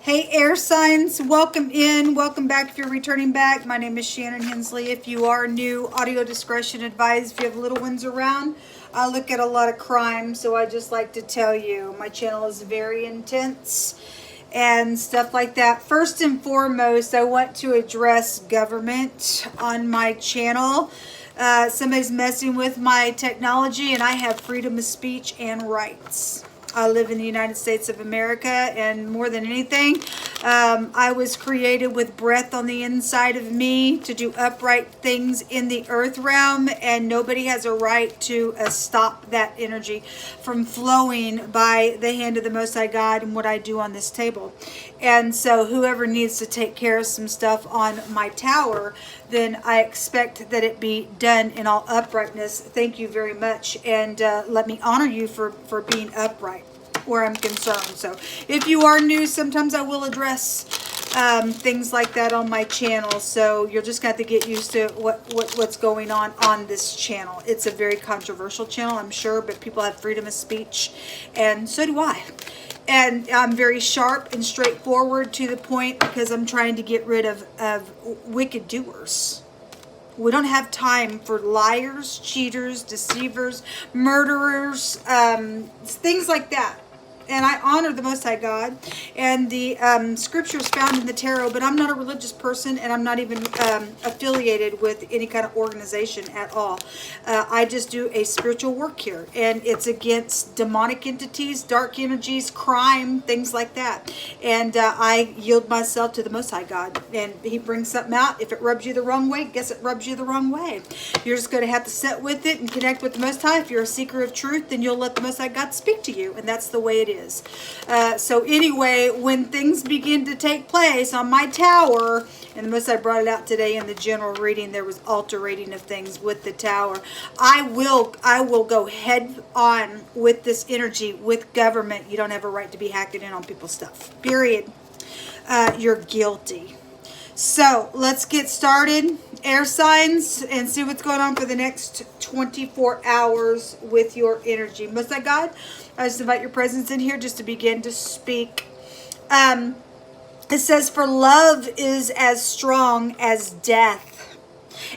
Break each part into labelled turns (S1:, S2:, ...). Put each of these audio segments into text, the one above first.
S1: Hey air signs, welcome in, welcome back if you're returning back. My name is Shannon Hensley. If you are new, audio discretion advised. If you have little ones around, I look at a lot of crime, so I just like to tell you my channel is very intense and stuff like that. First and foremost, I want to address government on my channel. Somebody's messing with my technology, and I have freedom of speech and rights. I live in the United States of America, and more than anything, I was created with breath on the inside of me to do upright things in the earth realm, and nobody has a right to stop that energy from flowing by the hand of the Most High God and what I do on this table. And so whoever needs to take care of some stuff on my tower, then I expect that it be done in all uprightness. Thank you very much, and let me honor you for being upright where I'm concerned. So if you are new, sometimes I will address things like that on my channel, so you'll just got to get used to what's going on this channel. It's a very controversial channel, I'm sure, but people have freedom of speech, and so do I. And I'm very sharp and straightforward to the point because I'm trying to get rid of wicked doers. We don't have time for liars, cheaters, deceivers, murderers, things like that. And I honor the Most High God and the scriptures found in the tarot, but I'm not a religious person, and I'm not even affiliated with any kind of organization at all. I just do a spiritual work here, and it's against demonic entities, dark energies, crime, things like that. And I yield myself to the Most High God, and He brings something out. If it rubs you the wrong way, guess it rubs you the wrong way. You're just going to have to sit with it and connect with the Most High. If you're a seeker of truth, then you'll let the Most High God speak to you, and that's the way it is. So anyway, when things begin to take place on my tower, and the Most High brought it out today in the general reading, there was alterating of things with the tower. I will go head on with this energy with government. You don't have a right to be hacking in on people's stuff. Period. You're guilty. So let's get started, air signs, and see what's going on for the next 24 hours with your energy. Most High God, I just invite your presence in here just to begin to speak. It says, for love is as strong as death,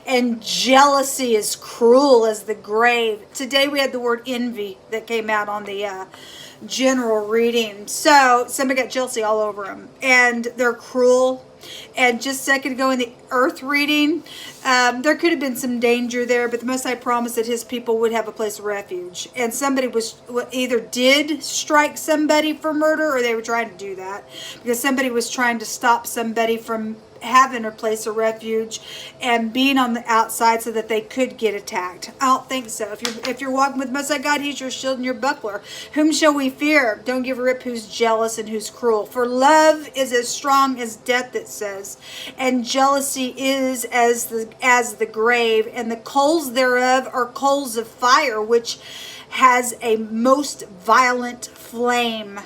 S1: and jealousy is cruel as the grave. Today we had the word envy that came out on the general reading. So somebody got jealousy all over them, and they're cruel. And just a second ago in the earth reading, there could have been some danger there, but the Most High promised that His people would have a place of refuge. And somebody was either did strike somebody for murder, or they were trying to do that because somebody was trying to stop somebody from having a place of refuge and being on the outside so that they could get attacked. I don't think so. If you're walking with Most High God, He's your shield and your buckler. Whom shall we fear? Don't give a rip who's jealous and who's cruel. For love is as strong as death, it says, and jealousy is as the grave, and the coals thereof are coals of fire, which has a most violent flame.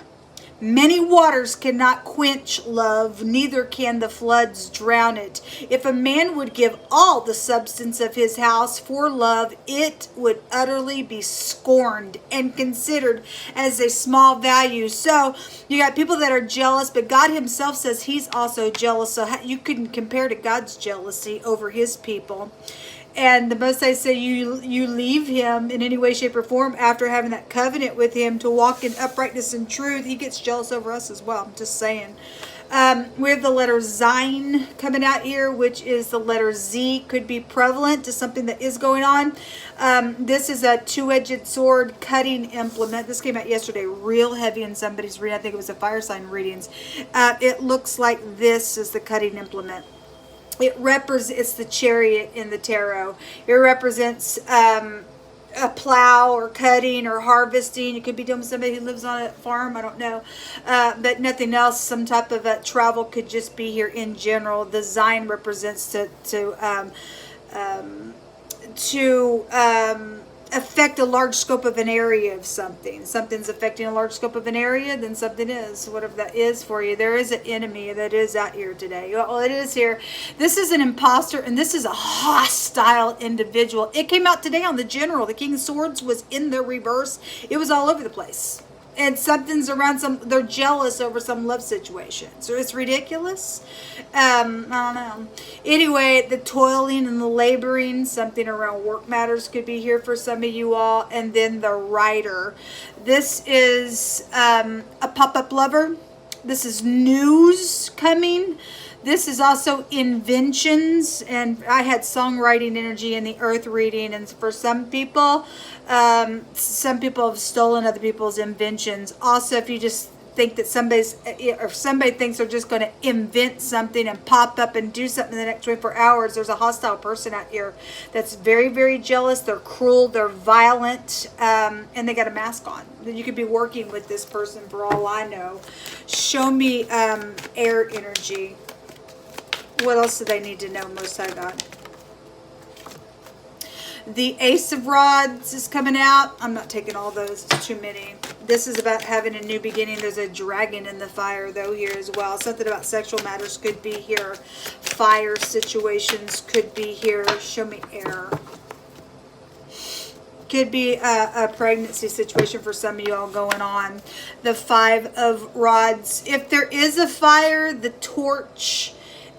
S1: Many waters cannot quench love, neither can the floods drown it. If a man would give all the substance of his house for love, it would utterly be scorned and considered as a small value. So you got people that are jealous, but God Himself says He's also jealous. So you couldn't compare to God's jealousy over His people. And the Most High say you leave Him in any way, shape, or form after having that covenant with Him to walk in uprightness and truth. He gets jealous over us as well. I'm just saying. We have the letter Zayin coming out here, which is the letter Z. Could be prevalent to something that is going on. This is a two-edged sword cutting implement. This came out yesterday, real heavy in somebody's reading. I think it was a fire sign readings. It looks like this is the cutting implement. It's the chariot in the tarot. It represents a plow or cutting or harvesting. It could be done with somebody who lives on a farm. I don't know. But nothing else. Some type of travel could just be here in general. The Zayin represents to affect a large scope of an area of something. Something's affecting a large scope of an area, then something is, whatever that is for you. There is an enemy that is out here today. Well, it is here. This is an imposter, and this is a hostile individual. It came out today on the general. The King of Swords was in the reverse. It was all over the place. And something's around they're jealous over some love situation. So it's ridiculous. I don't know. Anyway, the toiling and the laboring, something around work matters could be here for some of you all. And then the writer. This is a pop-up lover. This is news coming. This is also inventions, and I had songwriting energy in the earth reading, and for some people have stolen other people's inventions. Also, if you just think that somebody thinks they're just going to invent something and pop up and do something in the next 24 hours, there's a hostile person out here that's very, very jealous. They're cruel, they're violent, and they got a mask on. You could be working with this person for all I know. Show me air energy. What else do they need to know, Most High God? The Ace of Rods is coming out. I'm not taking all those. It's too many. This is about having a new beginning. There's a dragon in the fire, though, here as well. Something about sexual matters could be here. Fire situations could be here. Show me air. Could be a pregnancy situation for some of y'all going on. The Five of Rods. If there is a fire, the torch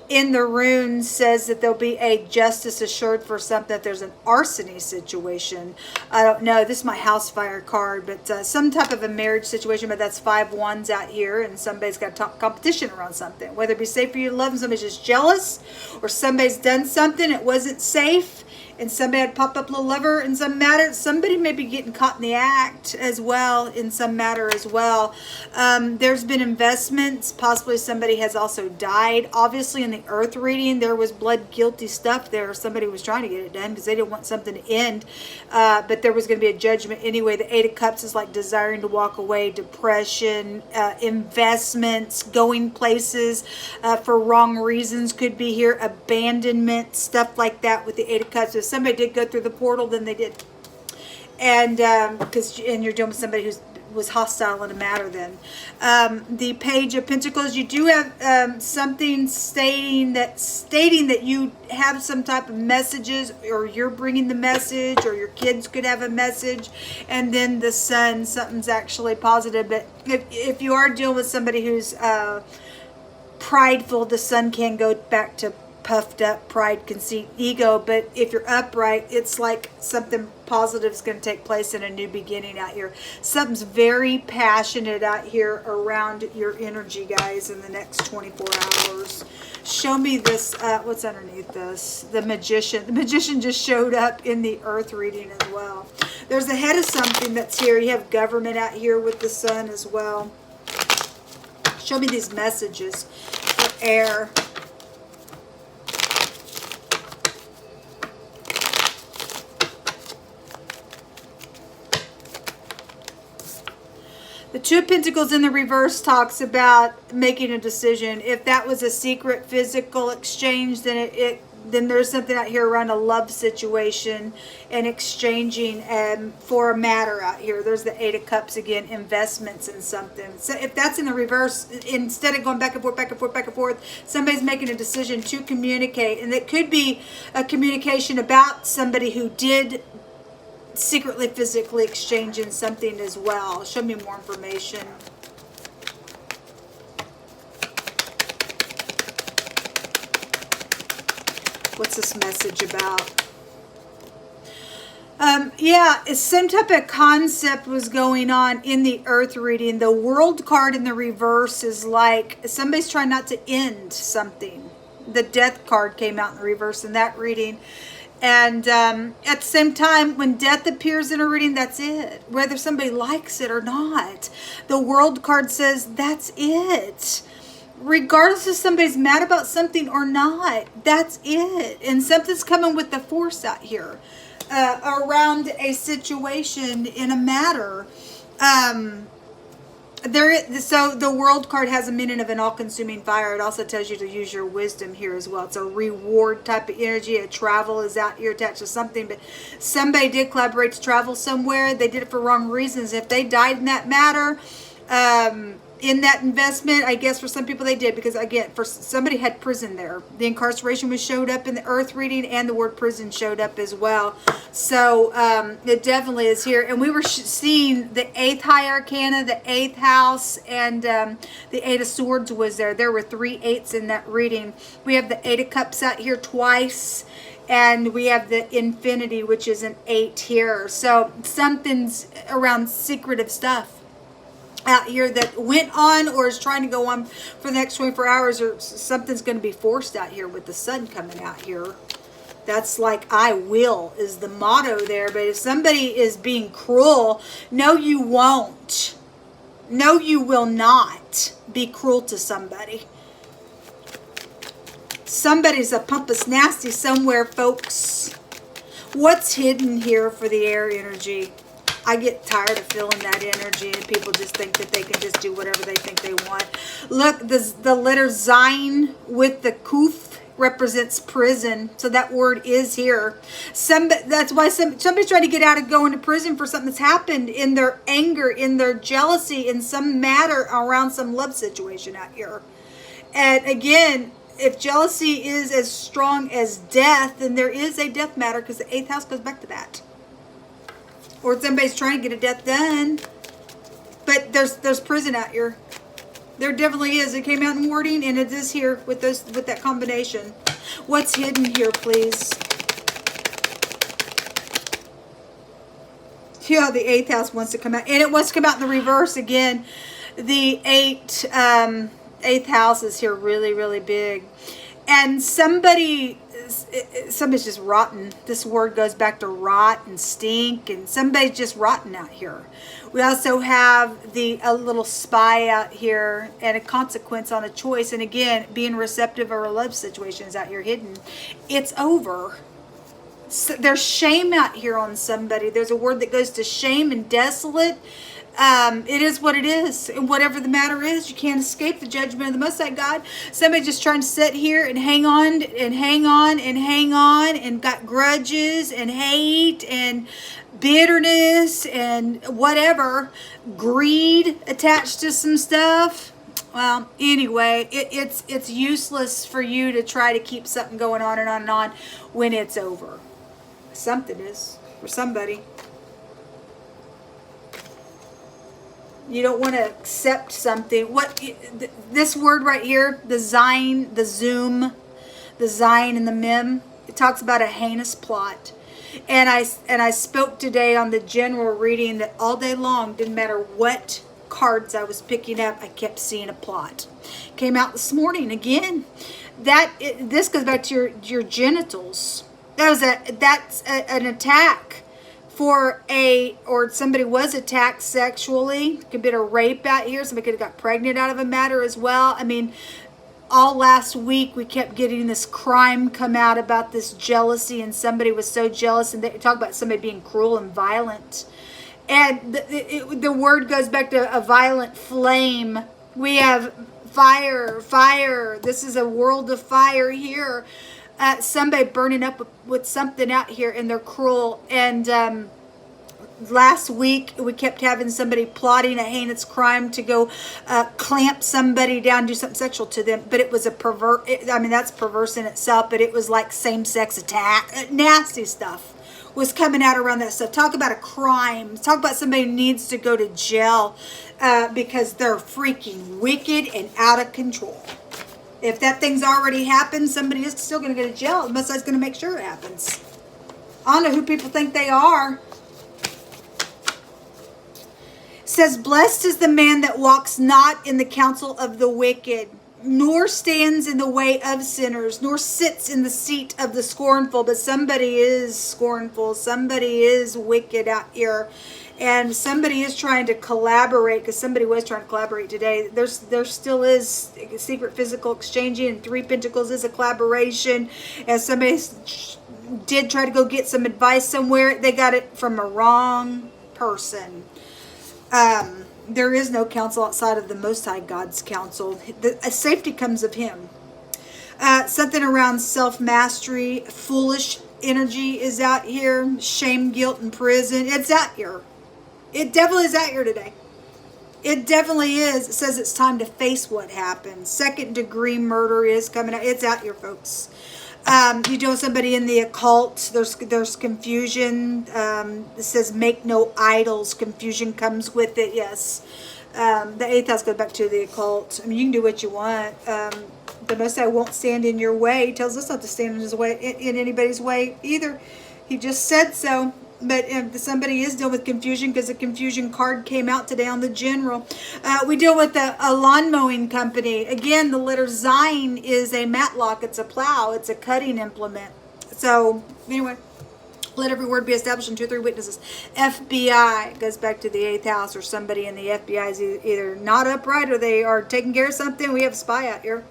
S1: in the rune says that there'll be a justice assured for something, that there's an arsony situation. I don't know. This is my house fire card, but some type of a marriage situation, but that's 5 wands out here, and somebody's got competition around something. Whether it be safe for you to love and somebody's just jealous, or somebody's done something, it wasn't safe, and somebody had pop up little lover in some matter. Somebody may be getting caught in the act as well, in some matter as well. There's been investments. Possibly somebody has also died. Obviously in the earth reading, there was blood guilty stuff there. Somebody was trying to get it done because they didn't want something to end. But there was going to be a judgment anyway. The 8 of Cups is like desiring to walk away, depression, investments, going places for wrong reasons could be here. Abandonment, stuff like that with the 8 of Cups. If somebody did go through the portal, then they did. And and you're dealing with somebody who was hostile in a matter then. The Page of Pentacles, you do have something stating that you have some type of messages, or you're bringing the message, or your kids could have a message. And then the Sun, something's actually positive. But if you are dealing with somebody who's prideful, the Sun can go back to puffed up, pride, conceit, ego. But if you're upright, it's like something positive is going to take place in a new beginning out here. Something's very passionate out here around your energy, guys, in the next 24 hours. Show me this. What's underneath this? The Magician. The Magician just showed up in the earth reading as well. There's the head of something that's here. You have government out here with the Sun as well. Show me these messages for air. The Two of Pentacles in the reverse talks about making a decision. If that was a secret physical exchange, then then there's something out here around a love situation and exchanging for a matter out here. There's the 8 of Cups again, investments in something. So if that's in the reverse, instead of going back and forth, back and forth, back and forth, somebody's making a decision to communicate. And it could be a communication about somebody who did secretly physically exchanging something as well. Show me more information. What's this message about? Yeah, it's same type of concept was going on in the earth reading. The World card in the reverse is like somebody's trying not to end something. The Death card came out in the reverse in that reading. And at the same time, when death appears in a reading, that's it. Whether somebody likes it or not. The World card says that's it. Regardless if somebody's mad about something or not, that's it. And something's coming with the force out here around a situation in a matter. So the World card has a meaning of an all-consuming fire. It also tells you to use your wisdom here as well. It's a reward type of energy. A travel is out here attached to something. But somebody did collaborate to travel somewhere. They did it for wrong reasons. If they died in that matter, in that investment. I guess for some people they did, because again, for somebody had prison there. The incarceration was showed up in the earth reading, and the word prison showed up as well. So it definitely is here. And we were seeing the 8th high arcana, the 8th house, and the 8 of swords was there. There were 3 8s in that reading. We have the 8 of cups out here twice, and we have the infinity, which is an 8 here. So something's around secretive stuff out here that went on or is trying to go on for the next 24 hours, or something's going to be forced out here with the sun coming out here. That's like, I will is the motto there. But if somebody is being cruel, no, you won't. No, you will not be cruel to somebody. Somebody's a pompous nasty somewhere, folks. What's hidden here for the air energy? I get tired of feeling that energy, and people just think that they can just do whatever they think they want. Look, the letter Zayin with the Kuf represents prison. So that word is here. That's why somebody's trying to get out of going to prison for something that's happened in their anger, in their jealousy, in some matter around some love situation out here. And again, if jealousy is as strong as death, then there is a death matter, because the 8th house goes back to that. Or somebody's trying to get a death done. But there's prison out here. There definitely is. It came out in wording, and it is here with that combination. What's hidden here, please? Yeah, the 8th house wants to come out. And it wants to come out in the reverse again. The 8th house is here really, really big. And somebody's just rotten. This word goes back to rot and stink, and somebody's just rotten out here. We also have a little spy out here, and a consequence on a choice. And again, being receptive of a love situation is out here hidden. It's over. So there's shame out here on somebody. There's a word that goes to shame and desolate. It is what it is, and whatever the matter is, you can't escape the judgment of the Most High God. Somebody just trying to sit here and hang on and hang on and hang on, and got grudges and hate and bitterness and whatever, greed attached to some stuff. Well, anyway, it's useless for you to try to keep something going on and on and on when it's over. Something is for somebody. You don't want to accept something. This word right here, the Zayin, the Zoom, the Zayin and the Mem, it talks about a heinous plot. And I spoke today on the general reading that all day long, didn't matter what cards I was picking up, I kept seeing a plot. Came out this morning again. This goes back to your genitals. That's an attack. Or somebody was attacked sexually. Could be a rape out here. Somebody could have got pregnant out of a matter as well. I mean, all last week we kept getting this crime come out about this jealousy, and somebody was so jealous, and they talk about somebody being cruel and violent. And the word goes back to a violent flame. We have fire. This is a world of fire here. Somebody burning up with something out here, and they're cruel. And last week we kept having somebody plotting a heinous crime to go clamp somebody down, do something sexual to them. But it was that's perverse in itself, but it was like same-sex attack. Nasty stuff was coming out around that stuff. Talk about a crime. Talk about somebody who needs to go to jail because they're freaking wicked and out of control. If that thing's already happened, somebody is still going to go to jail. The Most High's going to make sure it happens. I don't know who people think they are. It says, blessed is the man that walks not in the counsel of the wicked, nor stands in the way of sinners, nor sits in the seat of the scornful. But somebody is scornful. Somebody is wicked out here. And somebody is trying to collaborate, because somebody was trying to collaborate today. There still is secret physical exchanging, and 3 Pentacles is a collaboration. And somebody did try to go get some advice somewhere. They got it from a wrong person. There is no counsel outside of the Most High God's counsel. Safety comes of Him. Something around self-mastery, foolish energy is out here. Shame, guilt, and prison. It's out here. It definitely is out here today. It definitely is. It says it's time to face what happened. Second-degree murder is coming out. It's out here, folks. You deal with somebody in the occult. There's confusion. It says make no idols. Confusion comes with it. Yes. The 8th house goes back to the occult. I mean, you can do what you want. The Most High won't stand in your way. He tells us not to stand in his way, in anybody's way either. He just said so. But if somebody is dealing with confusion, because the confusion card came out today on the general. We deal with a lawn mowing company. Again, the letter Zion is a matlock. It's a plow. It's a cutting implement. So, anyway, let every word be established in 2 or 3 witnesses. FBI goes back to the 8th house, or somebody in the FBI is either not upright or they are taking care of something. We have a spy out here.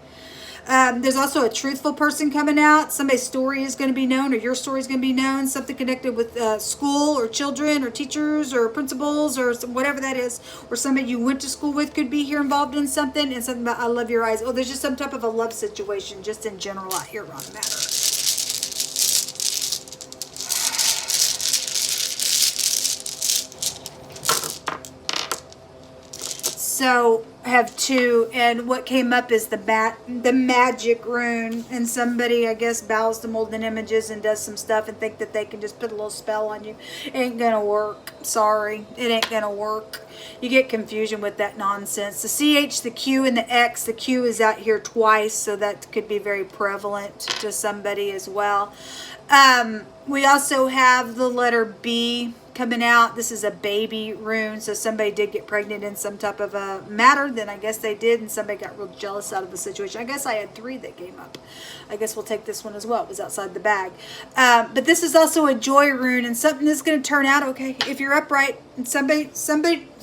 S1: There's also a truthful person coming out. Somebody's story is going to be known, or your story is going to be known. Something connected with school or children or teachers or principals or whatever that is. Or somebody you went to school with could be here involved in something. And something about I love your eyes. Oh, there's just some type of a love situation just in general out here on the matter. So I have 2, and what came up is the magic rune, and somebody, I guess, bows to molten images and does some stuff and think that they can just put a little spell on you. It ain't gonna work. Sorry, it ain't gonna work. You get confusion with that nonsense. The CH, the Q, and the X. The Q is out here twice, so that could be very prevalent to somebody as well. We also have the letter B coming out. This is a baby rune, so somebody did get pregnant in some type of a matter. Then I guess they did, and somebody got real jealous out of the situation. I guess I had 3 that came up. I guess we'll take this one as well. It was outside the bag. But this is also a joy rune, and something is going to turn out okay if you're upright. And somebody,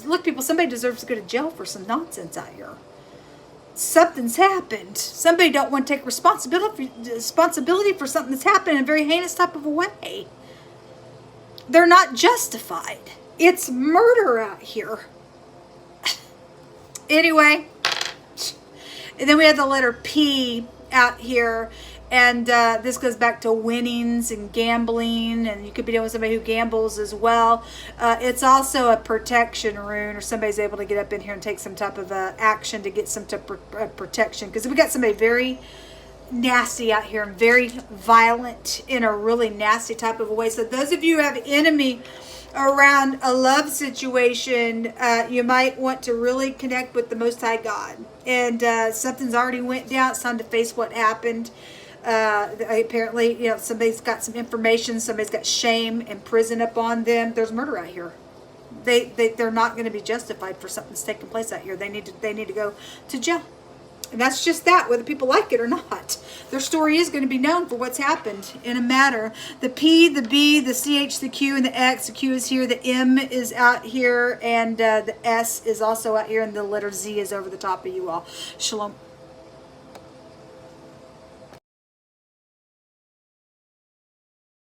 S1: look, people, somebody deserves to go to jail for some nonsense out here. Something's happened. Somebody don't want to take responsibility for something that's happened in a very heinous type of a way. They're not justified. It's murder out here. Anyway, and then we have the letter P out here, and this goes back to winnings and gambling, and you could be dealing with somebody who gambles as well. It's also a protection rune, or somebody's able to get up in here and take some type of action to get some type of protection, because we got somebody very nasty out here and very violent in a really nasty type of a way. So those of you who have an enemy around a love situation, you might want to really connect with the Most High God. And something's already went down. It's time to face what happened. Apparently, you know, somebody's got some information. Somebody's got shame and prison upon them. There's murder out here. They're not going to be justified for something that's taking place out here. They need to go to jail. And that's just that, whether people like it or not. Their story is going to be known for what's happened in a matter. The P, the B, the CH, the Q, and the X. The Q is here, the M is out here, and the S is also out here, and the letter Z is over the top of you all. Shalom.